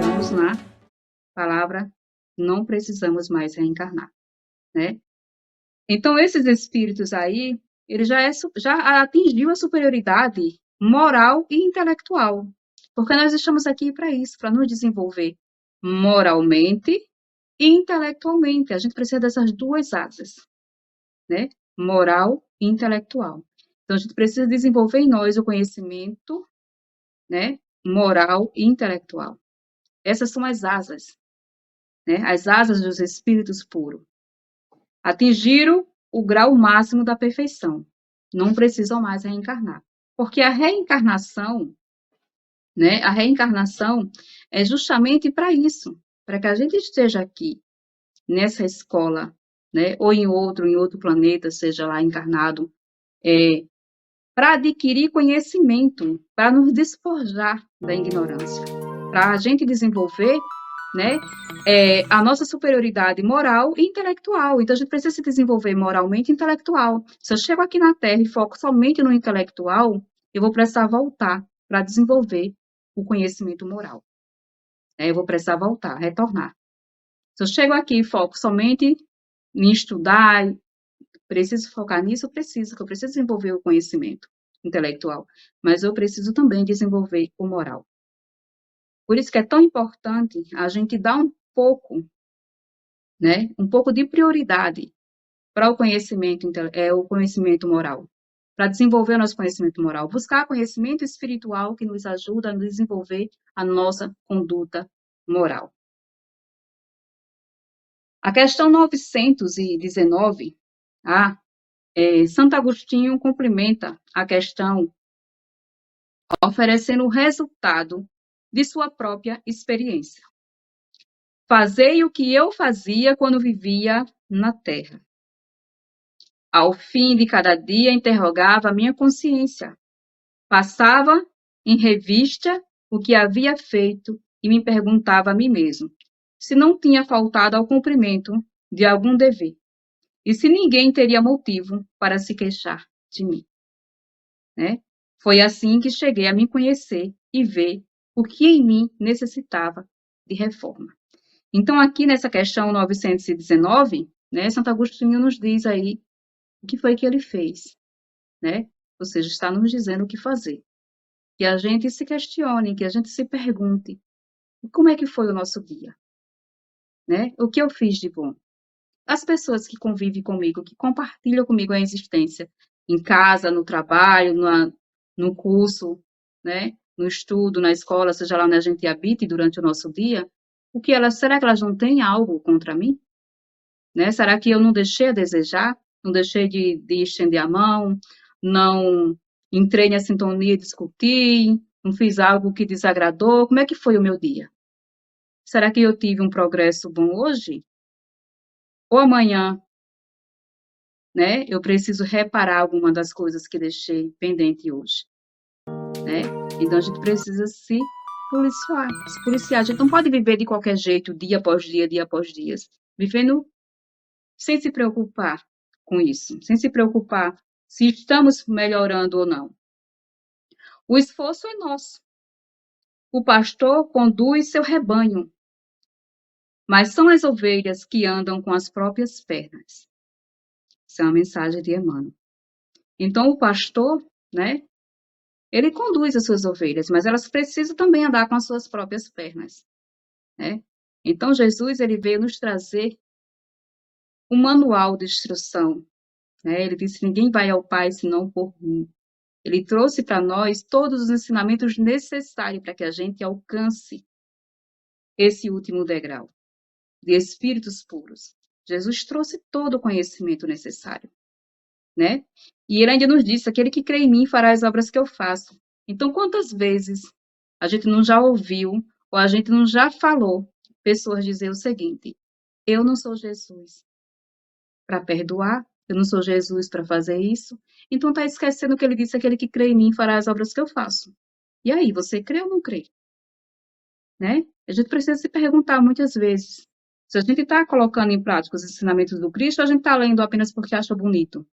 Vamos na palavra, não precisamos mais reencarnar, né? Então, esses espíritos aí, ele já atingiu a superioridade moral e intelectual, porque nós estamos aqui para isso, para nos desenvolver moralmente e intelectualmente. A gente precisa dessas duas asas, né? Moral e intelectual. Então, a gente precisa desenvolver em nós o conhecimento, né? Moral e intelectual. Essas são as asas, né? As asas dos espíritos puros. Atingiram o grau máximo da perfeição. Não precisam mais reencarnar. Porque a reencarnação, né? A reencarnação é justamente para isso, para que a gente esteja aqui nessa escola, né? Ou em outro planeta, seja lá encarnado, para adquirir conhecimento, para nos despojar da ignorância, para a gente desenvolver, né, a nossa superioridade moral e intelectual. Então, a gente precisa se desenvolver moralmente e intelectual. Se eu chego aqui na Terra e foco somente no intelectual, eu vou precisar voltar para desenvolver o conhecimento moral. Eu vou precisar voltar, retornar. Se eu chego aqui e foco somente em estudar, preciso focar nisso, que eu preciso desenvolver o conhecimento intelectual, mas eu preciso também desenvolver o moral. Por isso que é tão importante a gente dar um pouco, né, um pouco de prioridade para o conhecimento moral, para desenvolver o nosso conhecimento moral, buscar conhecimento espiritual que nos ajuda a desenvolver a nossa conduta moral. A questão 919, Santo Agostinho complementa a questão oferecendo o resultado de sua própria experiência. Fazei o que eu fazia quando vivia na terra. Ao fim de cada dia, interrogava a minha consciência. Passava em revista o que havia feito e me perguntava a mim mesmo se não tinha faltado ao cumprimento de algum dever e se ninguém teria motivo para se queixar de mim, né? Foi assim que cheguei a me conhecer e ver o que em mim necessitava de reforma. Então, aqui nessa questão 919, né, Santo Agostinho nos diz aí o que foi que ele fez, né? Ou seja, está nos dizendo o que fazer. Que a gente se questione, que a gente se pergunte, como é que foi o nosso dia? Né? O que eu fiz de bom? As pessoas que convivem comigo, que compartilham comigo a existência, em casa, no trabalho, no curso, né? No estudo, na escola, seja lá onde a gente habite durante o nosso dia, será que elas não têm algo contra mim? Né? Será que eu não deixei a desejar? Não deixei de estender a mão? Não entrei na sintonia e discuti? Não fiz algo que desagradou? Como é que foi o meu dia? Será que eu tive um progresso bom hoje? Ou amanhã, né? Eu preciso reparar alguma das coisas que deixei pendente hoje, né? Então, a gente precisa se policiar. A gente não pode viver de qualquer jeito, dia após dia, vivendo sem se preocupar com isso, sem se preocupar se estamos melhorando ou não. O esforço é nosso. O pastor conduz seu rebanho, mas são as ovelhas que andam com as próprias pernas. Essa é uma mensagem de Emmanuel. Então, o pastor, né, ele conduz as suas ovelhas, mas elas precisam também andar com as suas próprias pernas, né? Então, Jesus, ele veio nos trazer um manual de instrução, né? Ele disse, ninguém vai ao Pai senão por mim. Ele trouxe para nós todos os ensinamentos necessários para que a gente alcance esse último degrau de espíritos puros. Jesus trouxe todo o conhecimento necessário, né? E ele ainda nos disse, aquele que crê em mim fará as obras que eu faço. Então, quantas vezes a gente não já ouviu, ou a gente não já falou, pessoas dizer o seguinte, eu não sou Jesus para perdoar, eu não sou Jesus para fazer isso, então está esquecendo que ele disse, aquele que crê em mim fará as obras que eu faço. E aí, você crê ou não crê? Né? A gente precisa se perguntar muitas vezes, se a gente está colocando em prática os ensinamentos do Cristo, ou a gente está lendo apenas porque acha bonito?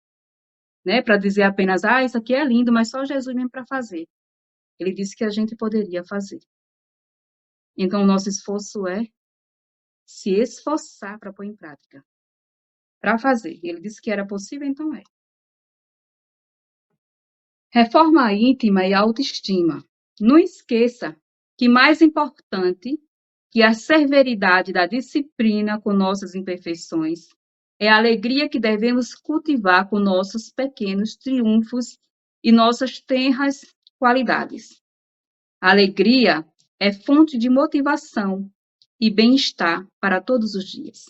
né, para dizer apenas, isso aqui é lindo, mas só Jesus mesmo para fazer. Ele disse que a gente poderia fazer. Então, o nosso esforço é se esforçar para pôr em prática, para fazer. Ele disse que era possível, então é. Reforma íntima e autoestima. Não esqueça que mais importante que a severidade da disciplina com nossas imperfeições é a alegria que devemos cultivar com nossos pequenos triunfos e nossas tenras qualidades. A alegria é fonte de motivação e bem-estar para todos os dias,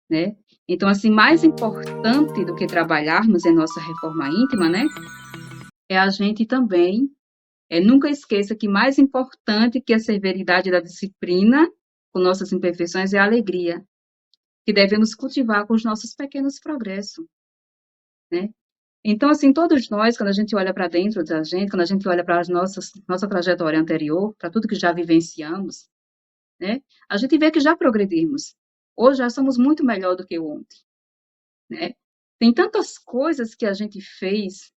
né? Então, assim, mais importante do que trabalharmos em nossa reforma íntima, né, é a gente também, nunca esqueça que mais importante que a severidade da disciplina com nossas imperfeições é a alegria, que devemos cultivar com os nossos pequenos progressos, né? Então, assim, todos nós, quando a gente olha para dentro da gente, quando a gente olha para a nossa trajetória anterior, para tudo que já vivenciamos, né, a gente vê que já progredimos. Hoje já somos muito melhor do que ontem, né? Tem tantas coisas que a gente fez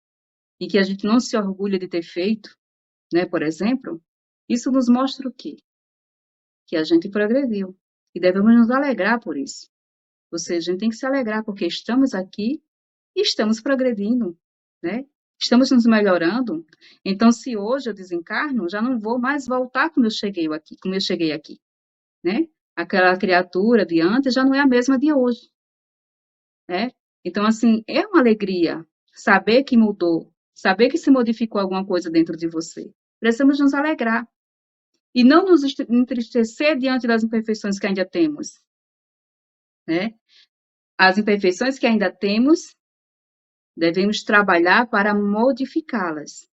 e que a gente não se orgulha de ter feito, né, por exemplo, isso nos mostra o quê? Que a gente progrediu e devemos nos alegrar por isso. Ou seja, a gente tem que se alegrar porque estamos aqui e estamos progredindo, né? Estamos nos melhorando. Então, se hoje eu desencarno, já não vou mais voltar como eu cheguei aqui, né? Aquela criatura de antes já não é a mesma de hoje, né? Então, assim, é uma alegria saber que mudou, saber que se modificou alguma coisa dentro de você. Precisamos nos alegrar e não nos entristecer diante das imperfeições que ainda temos, né? As imperfeições que ainda temos, devemos trabalhar para modificá-las,